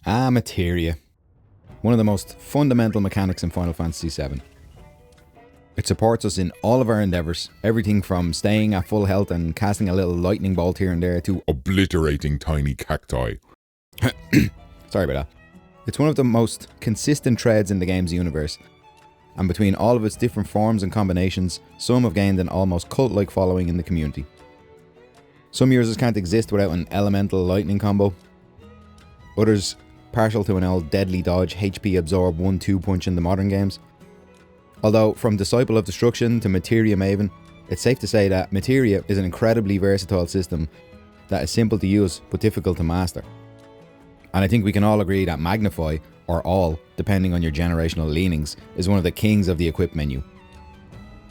Materia. One of the most fundamental mechanics in Final Fantasy VII. It supports us in all of our endeavours, everything from staying at full health and casting a little lightning bolt here and there to obliterating tiny cacti. Sorry about that. It's one of the most consistent threads in the game's universe, and between all of its different forms and combinations, some have gained an almost cult-like following in the community. Some users can't exist without an elemental lightning combo, others partial to an old deadly dodge HP absorb 1-2 punch in the modern games. Although from Disciple of Destruction to Materia Maven, it's safe to say that Materia is an incredibly versatile system that is simple to use but difficult to master. And I think we can all agree that Magnify, or All, depending on your generational leanings, is one of the kings of the equip menu.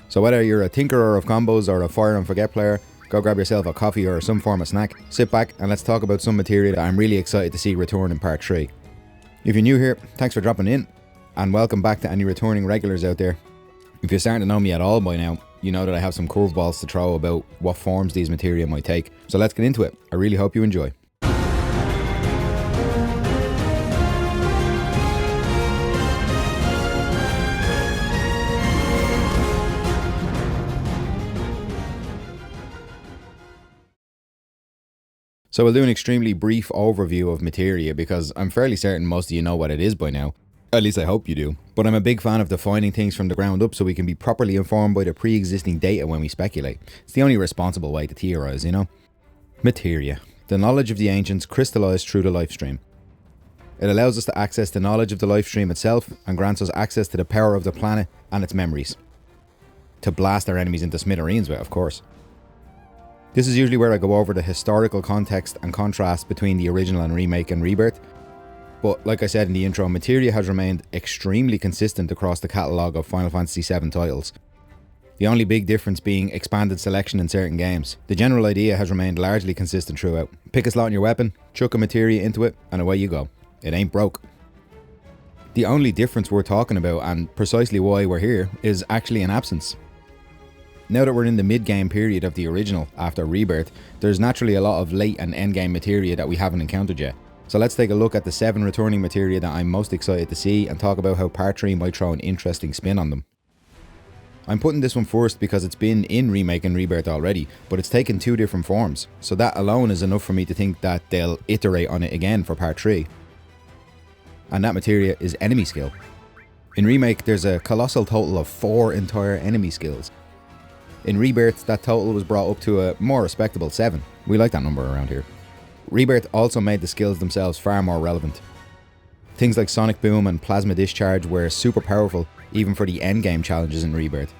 So whether you're a tinkerer of combos or a fire and forget player, go grab yourself a coffee or some form of snack, sit back and let's talk about some materia that I'm really excited to see return in part 3. If you're new here, thanks for dropping in, and welcome back to any returning regulars out there. If you're starting to know me at all by now, you know that I have some curveballs to throw about what forms these materia might take. So let's get into it. I really hope you enjoy. So we'll do an extremely brief overview of materia because I'm fairly certain most of you know what it is by now. At least I hope you do. But I'm a big fan of defining things from the ground up so we can be properly informed by the pre-existing data when we speculate. It's the only responsible way to theorise, you know? Materia. The knowledge of the ancients crystallised through the lifestream. It allows us to access the knowledge of the lifestream itself and grants us access to the power of the planet and its memories. To blast our enemies into smithereens with, of course. This is usually where I go over the historical context and contrast between the original and remake and rebirth. But like I said in the intro, materia has remained extremely consistent across the catalogue of Final Fantasy VII titles. The only big difference being expanded selection in certain games. The general idea has remained largely consistent throughout. Pick a slot in your weapon, chuck a materia into it, and away you go. It ain't broke. The only difference we're talking about, and precisely why we're here, is actually an absence. Now that we're in the mid-game period of the original, after Rebirth, there's naturally a lot of late and end-game materia that we haven't encountered yet. So let's take a look at the 7 returning materia that I'm most excited to see and talk about how part 3 might throw an interesting spin on them. I'm putting this one first because it's been in Remake and Rebirth already, but it's taken 2 different forms, so that alone is enough for me to think that they'll iterate on it again for part 3. And that materia is enemy skill. In Remake, there's a colossal total of 4 entire enemy skills. In Rebirth, that total was brought up to a more respectable 7. We like that number around here. Rebirth also made the skills themselves far more relevant. Things like Sonic Boom and Plasma Discharge were super powerful even for the endgame challenges in Rebirth.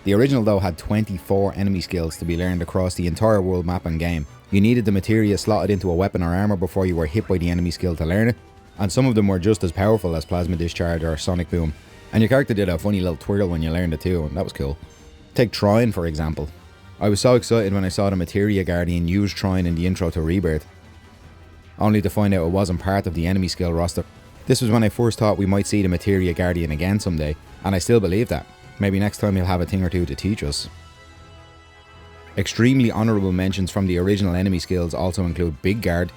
The original though had 24 enemy skills to be learned across the entire world map and game. You needed the materia slotted into a weapon or armour before you were hit by the enemy skill to learn it, and some of them were just as powerful as Plasma Discharge or Sonic Boom. And your character did a funny little twirl when you learned it too, and that was cool. Take Trine for example. I was so excited when I saw the Materia Guardian use Trine in the intro to Rebirth, only to find out it wasn't part of the enemy skill roster. This was when I first thought we might see the Materia Guardian again someday, and I still believe that. Maybe next time he'll have a thing or two to teach us. Extremely honourable mentions from the original enemy skills also include Big Guard,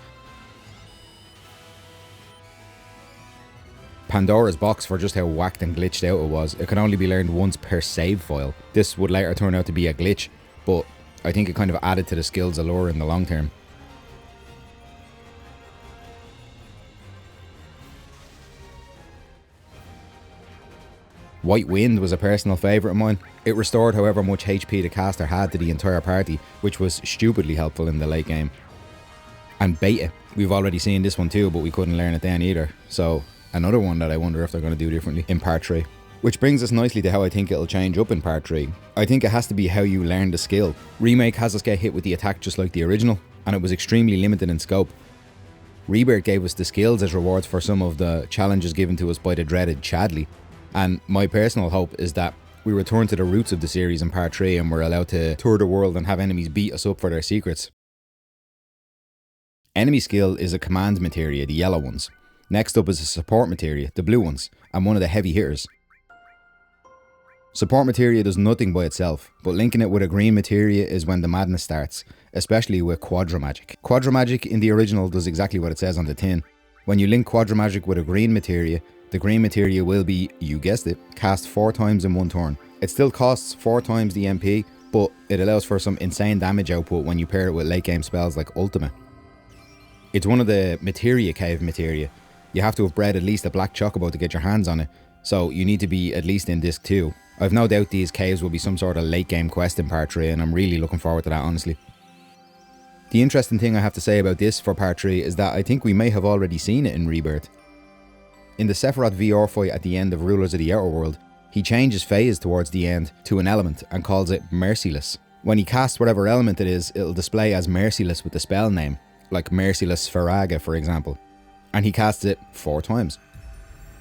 Pandora's Box for just how whacked and glitched out it was. It could only be learned once per save file. This would later turn out to be a glitch, but I think it kind of added to the skill's allure in the long term. White Wind was a personal favourite of mine. It restored however much HP the caster had to the entire party, which was stupidly helpful in the late game. And Beta. We've already seen this one too, but we couldn't learn it then either. So another one that I wonder if they're going to do differently in part 3. Which brings us nicely to how I think it'll change up in part 3. I think it has to be how you learn the skill. Remake has us get hit with the attack just like the original, and it was extremely limited in scope. Rebirth gave us the skills as rewards for some of the challenges given to us by the dreaded Chadley. And my personal hope is that we return to the roots of the series in part 3 and we're allowed to tour the world and have enemies beat us up for their secrets. Enemy skill is a command materia, the yellow ones. Next up is a support materia, the blue ones, and one of the heavy hitters. Support materia does nothing by itself, but linking it with a green materia is when the madness starts, especially with Quadra Magic. Quadra Magic in the original does exactly what it says on the tin. When you link Quadramagic with a green materia, the green materia will be, you guessed it, cast 4 times in one turn. It still costs 4 times the MP, but it allows for some insane damage output when you pair it with late game spells like Ultima. It's one of the Materia Cave materia. You have to have bred at least a black chocobo to get your hands on it, so you need to be at least in disc 2. I've no doubt these caves will be some sort of late game quest in part 3, and I'm really looking forward to that, honestly. The interesting thing I have to say about this for part 3 is that I think we may have already seen it in Rebirth. In the Sephiroth VR fight at the end of Rulers of the Outer World, he changes phase towards the end to an element and calls it Merciless. When he casts whatever element it is, it'll display as Merciless with the spell name, like Merciless Faraga for example, and he casts it 4 times.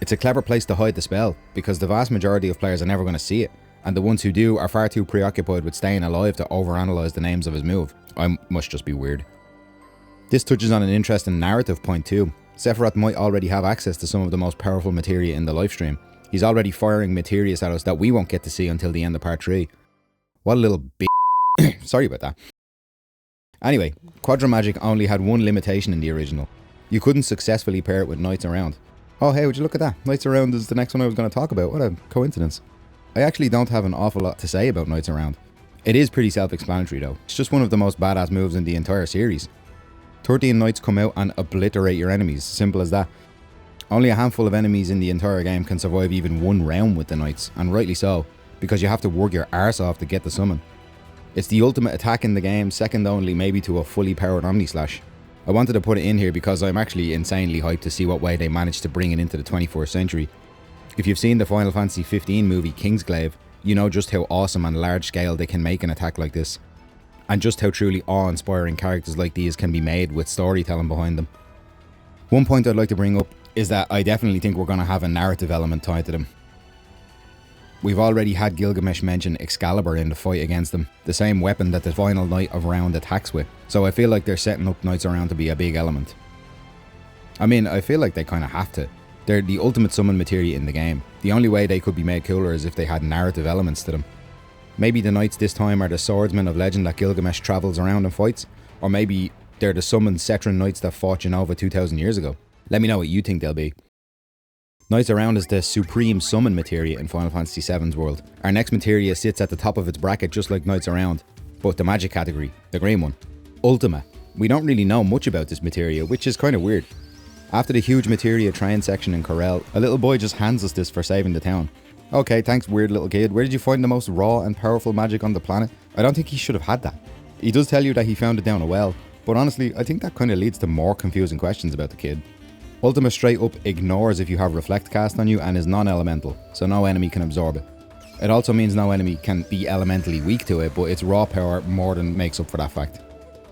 It's a clever place to hide the spell, because the vast majority of players are never going to see it, and the ones who do are far too preoccupied with staying alive to overanalyze the names of his move. I must just be weird. This touches on an interesting narrative point too. Sephiroth might already have access to some of the most powerful materia in the livestream. He's already firing materias at us that we won't get to see until the end of part 3. What a little Sorry about that. Anyway, Quadramagic only had one limitation in the original. You couldn't successfully pair it with Knights Around. Oh hey, would you look at that? Knights Around is the next one I was going to talk about. What a coincidence. I actually don't have an awful lot to say about Knights Around. It is pretty self-explanatory though. It's just one of the most badass moves in the entire series. 13 Knights come out and obliterate your enemies, simple as that. Only a handful of enemies in the entire game can survive even one round with the Knights, and rightly so, because you have to work your arse off to get the summon. It's the ultimate attack in the game, second only maybe to a fully powered Omnislash. I wanted to put it in here because I'm actually insanely hyped to see what way they managed to bring it into the 21st century. If you've seen the Final Fantasy XV movie Kingsglaive, you know just how awesome and large scale they can make an attack like this. And just how truly awe-inspiring characters like these can be made with storytelling behind them. One point I'd like to bring up is that I definitely think we're going to have a narrative element tied to them. We've already had Gilgamesh mention Excalibur in the fight against them, the same weapon that the final Knight of Round attacks with, so I feel like they're setting up Knights Around to be a big element. I mean, I feel like they kind of have to. They're the ultimate summon materia in the game. The only way they could be made cooler is if they had narrative elements to them. Maybe the Knights this time are the swordsmen of legend that Gilgamesh travels around and fights, or maybe they're the summoned Cetran Knights that fought Genova 2000 years ago. Let me know what you think they'll be. Knights Around is the supreme summon materia in Final Fantasy VII's world. Our next materia sits at the top of its bracket just like Knights Around, but the magic category, the green one. Ultima. We don't really know much about this materia, which is kind of weird. After the huge materia train section in Corel, a little boy just hands us this for saving the town. Okay, thanks weird little kid. Where did you find the most raw and powerful magic on the planet? I don't think he should have had that. He does tell you that he found it down a well, but honestly, I think that kind of leads to more confusing questions about the kid. Ultima straight up ignores if you have Reflect cast on you and is non-elemental, so no enemy can absorb it. It also means no enemy can be elementally weak to it, but its raw power more than makes up for that fact.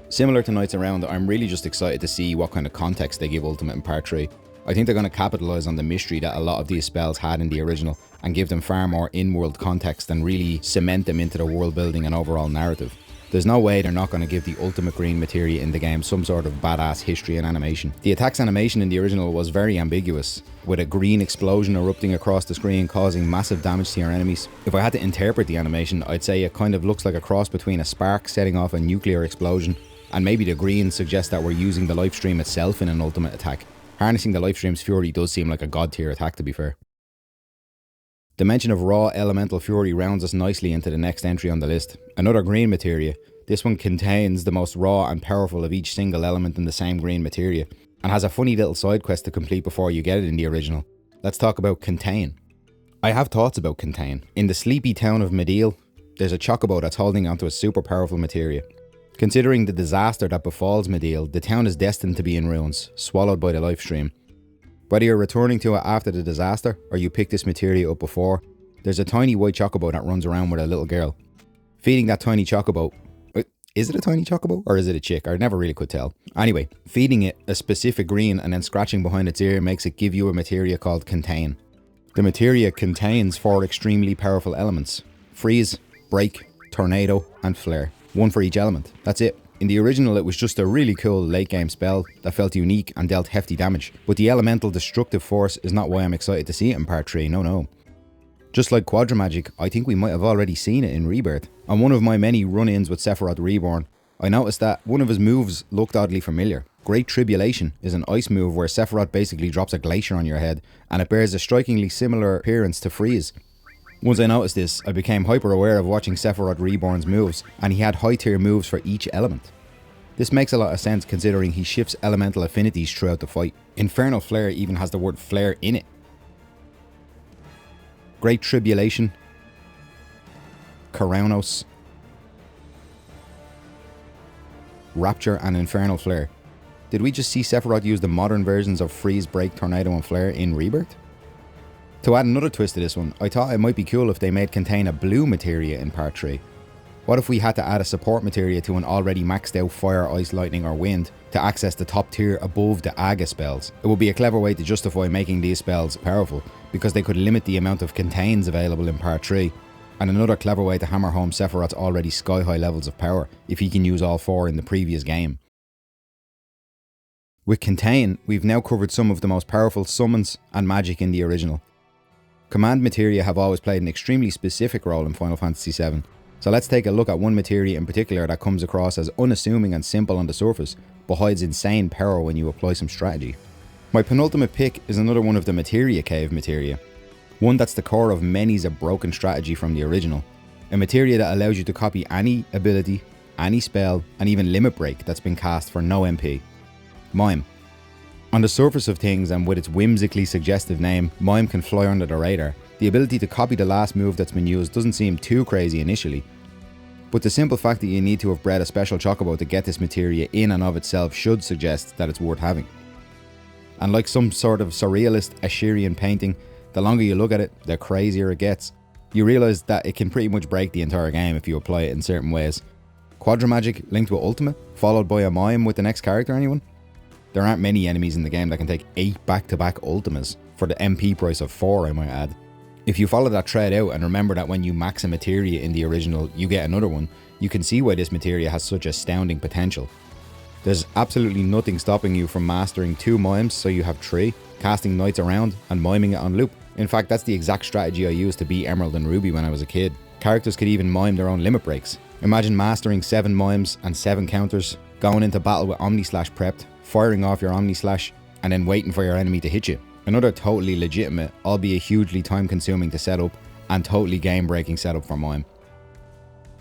Similar to Knights Around, I'm really just excited to see what kind of context they give Ultima in part 3. I think they're going to capitalise on the mystery that a lot of these spells had in the original and give them far more in-world context and really cement them into the world building and overall narrative. There's no way they're not going to give the ultimate green materia in the game some sort of badass history and animation. The attack's animation in the original was very ambiguous, with a green explosion erupting across the screen causing massive damage to your enemies. If I had to interpret the animation, I'd say it kind of looks like a cross between a spark setting off a nuclear explosion, and maybe the green suggests that we're using the lifestream itself in an ultimate attack. Harnessing the lifestream's fury does seem like a god tier attack, to be fair. The mention of raw elemental fury rounds us nicely into the next entry on the list. Another green materia. This one contains the most raw and powerful of each single element in the same green materia, and has a funny little side quest to complete before you get it in the original. Let's talk about Contain. I have thoughts about Contain. In the sleepy town of Mideel, there's a chocobo that's holding onto a super powerful materia. Considering the disaster that befalls Mideel, the town is destined to be in ruins, swallowed by the lifestream. Whether you're returning to it after the disaster, or you picked this materia up before, there's a tiny white chocobo that runs around with a little girl. Feeding that tiny chocobo... Is it a tiny chocobo, or is it a chick? I never really could tell. Anyway, feeding it a specific green and then scratching behind its ear makes it give you a materia called Contain. The materia contains 4 extremely powerful elements: Freeze, Break, Tornado, and Flare. One for each element. That's it. In the original, it was just a really cool late game spell that felt unique and dealt hefty damage. But the elemental destructive force is not why I'm excited to see it in part 3, no. Just like Quadramagic, I think we might have already seen it in Rebirth. On one of my many run-ins with Sephiroth Reborn, I noticed that one of his moves looked oddly familiar. Great Tribulation is an ice move where Sephiroth basically drops a glacier on your head, and it bears a strikingly similar appearance to Freeze. Once I noticed this, I became hyper aware of watching Sephiroth Reborn's moves, and he had high tier moves for each element. This makes a lot of sense considering he shifts elemental affinities throughout the fight. Infernal Flare even has the word flare in it. Great Tribulation, Karaunos, Rapture and Infernal Flare. Did we just see Sephiroth use the modern versions of Freeze, Break, Tornado and Flare in Rebirth? To add another twist to this one, I thought it might be cool if they made contain a blue materia in part 3. What if we had to add a support materia to an already maxed out Fire, Ice, Lightning or Wind to access the top tier above the Aga spells? It would be a clever way to justify making these spells powerful, because they could limit the amount of contains available in part 3, and another clever way to hammer home Sephiroth's already sky high levels of power if he can use all 4 in the previous game. With Contain, we've now covered some of the most powerful summons and magic in the original. Command materia have always played an extremely specific role in Final Fantasy VII, so let's take a look at one materia in particular that comes across as unassuming and simple on the surface, but hides insane power when you apply some strategy. My penultimate pick is another one of the Materia Cave materia, one that's the core of many's a broken strategy from the original, a materia that allows you to copy any ability, any spell, and even limit break that's been cast for no MP. Mime. On the surface of things and with its whimsically suggestive name, Mime can fly under the radar. The ability to copy the last move that's been used doesn't seem too crazy initially, but the simple fact that you need to have bred a special chocobo to get this materia in and of itself should suggest that it's worth having. And like some sort of surrealist Assyrian painting, the longer you look at it, the crazier it gets. You realise that it can pretty much break the entire game if you apply it in certain ways. Quadramagic linked with Ultimate, followed by a Mime with the next character, anyone? There aren't many enemies in the game that can take 8 back-to-back Ultimas, for the MP price of 4 I might add. If you follow that thread out and remember that when you max a materia in the original you get another one, you can see why this materia has such astounding potential. There's absolutely nothing stopping you from mastering 2 mimes so you have 3, casting Knights around and miming it on loop. In fact, that's the exact strategy I used to beat Emerald and Ruby when I was a kid. Characters could even mime their own limit breaks. Imagine mastering 7 mimes and 7 counters, going into battle with Omni Slash prepped, firing off your Omni Slash, and then waiting for your enemy to hit you. Another totally legitimate, albeit hugely time consuming to set up, and totally game breaking setup for Mime.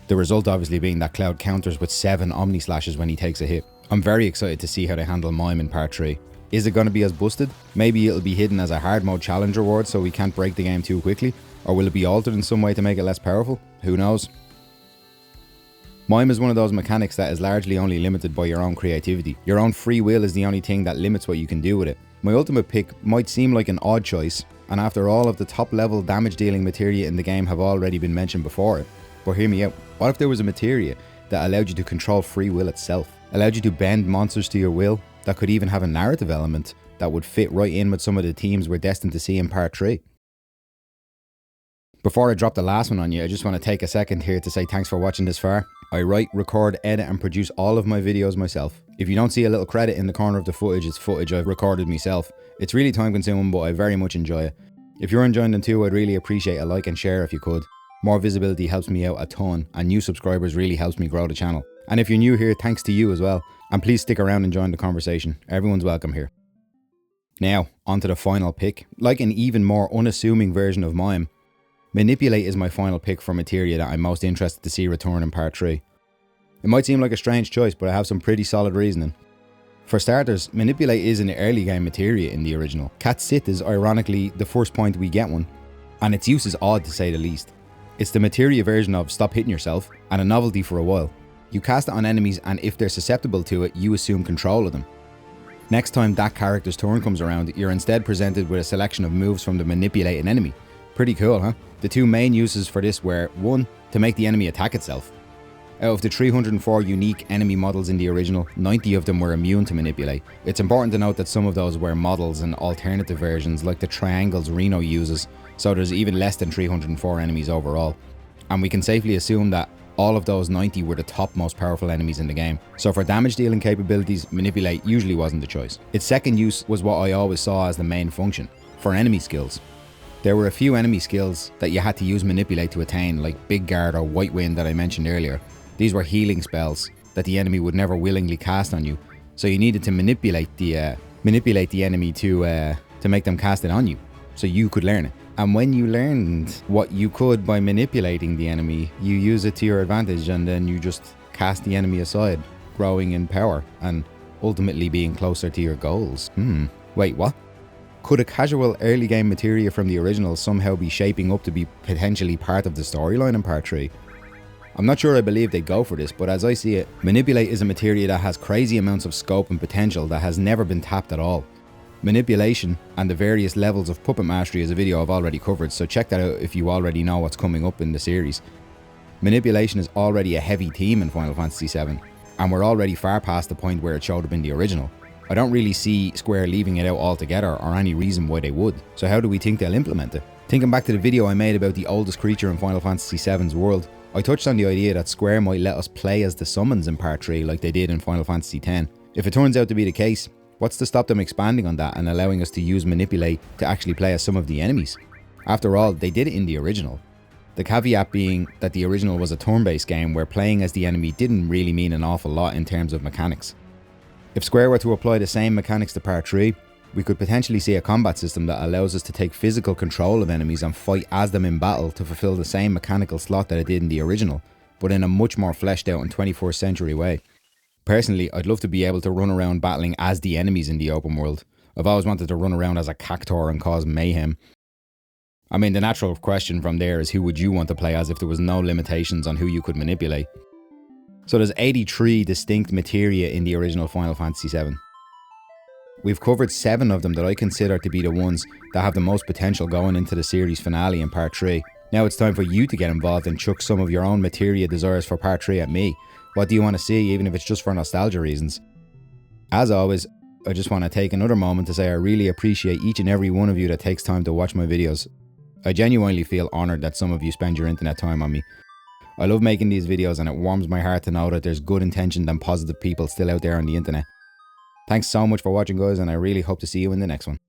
The result obviously being that Cloud counters with 7 Omni Slashes when he takes a hit. I'm very excited to see how they handle Mime in part 3. Is it going to be as busted? Maybe it'll be hidden as a hard mode challenge reward so we can't break the game too quickly? Or will it be altered in some way to make it less powerful? Who knows? Mime is one of those mechanics that is largely only limited by your own creativity. Your own free will is the only thing that limits what you can do with it. My ultimate pick might seem like an odd choice, and after all of the top level damage dealing materia in the game have already been mentioned before it. But hear me out, what if there was a materia that allowed you to control free will itself? Allowed you to bend monsters to your will, that could even have a narrative element that would fit right in with some of the themes we're destined to see in part 3. Before I drop the last one on you, I just want to take a second here to say thanks for watching this far. I write, record, edit and produce all of my videos myself. If you don't see a little credit in the corner of the footage, it's footage I've recorded myself. It's really time consuming, but I very much enjoy it. If you're enjoying them too, I'd really appreciate a like and share if you could. More visibility helps me out a ton, and new subscribers really helps me grow the channel. And if you're new here, thanks to you as well. And please stick around and join the conversation. Everyone's welcome here. Now, on to the final pick. Like an even more unassuming version of Mime, Manipulate is my final pick for materia that I'm most interested to see return in part 3. It might seem like a strange choice, but I have some pretty solid reasoning. For starters, Manipulate is an early game materia in the original. Cat Sith is ironically the first point we get one, and its use is odd to say the least. It's the materia version of Stop Hitting Yourself, and a novelty for a while. You cast it on enemies, and if they're susceptible to it, you assume control of them. Next time that character's turn comes around, you're instead presented with a selection of moves from the manipulated enemy. Pretty cool, huh? The two main uses for this were, 1, to make the enemy attack itself. Out of the 304 unique enemy models in the original, 90 of them were immune to Manipulate. It's important to note that some of those were models and alternative versions like the triangles Reno uses, so there's even less than 304 enemies overall. And we can safely assume that all of those 90 were the top most powerful enemies in the game. So for damage dealing capabilities, Manipulate usually wasn't the choice. Its second use was what I always saw as the main function, for enemy skills. There were a few enemy skills that you had to use Manipulate to attain, like Big Guard or White Wind that I mentioned earlier. These were healing spells that the enemy would never willingly cast on you, So you needed to manipulate the enemy to make them cast it on you, so you could learn it. And when you learned what you could by manipulating the enemy, you use it to your advantage, and then you just cast the enemy aside, growing in power and ultimately being closer to your goals. Wait, what? Could a casual early game materia from the original somehow be shaping up to be potentially part of the storyline in part 3? I'm not sure I believe they'd go for this, but as I see it, Manipulate is a materia that has crazy amounts of scope and potential that has never been tapped at all. Manipulation and the various levels of puppet mastery is a video I've already covered, so check that out if you already know what's coming up in the series. Manipulation is already a heavy theme in Final Fantasy VII, and we're already far past the point where it showed up in the original. I don't really see Square leaving it out altogether or any reason why they would, so how do we think they'll implement it? Thinking back to the video I made about the oldest creature in Final Fantasy VII's world, I touched on the idea that Square might let us play as the summons in part 3 like they did in Final Fantasy X. If it turns out to be the case, what's to stop them expanding on that and allowing us to use Manipulate to actually play as some of the enemies? After all, they did it in the original. The caveat being that the original was a turn-based game where playing as the enemy didn't really mean an awful lot in terms of mechanics. If Square were to apply the same mechanics to part 3, we could potentially see a combat system that allows us to take physical control of enemies and fight as them in battle to fulfill the same mechanical slot that it did in the original, but in a much more fleshed out and 21st century way. Personally, I'd love to be able to run around battling as the enemies in the open world. I've always wanted to run around as a cactuar and cause mayhem. I mean, the natural question from there is who would you want to play as if there was no limitations on who you could manipulate? So there's 83 distinct materia in the original Final Fantasy VII. We've covered 7 of them that I consider to be the ones that have the most potential going into the series finale in part 3. Now it's time for you to get involved and chuck some of your own materia desires for part 3 at me. What do you want to see, even if it's just for nostalgia reasons? As always, I just want to take another moment to say I really appreciate each and every one of you that takes time to watch my videos. I genuinely feel honoured that some of you spend your internet time on me. I love making these videos, and it warms my heart to know that there's good intentioned and positive people still out there on the internet. Thanks so much for watching, guys, and I really hope to see you in the next one.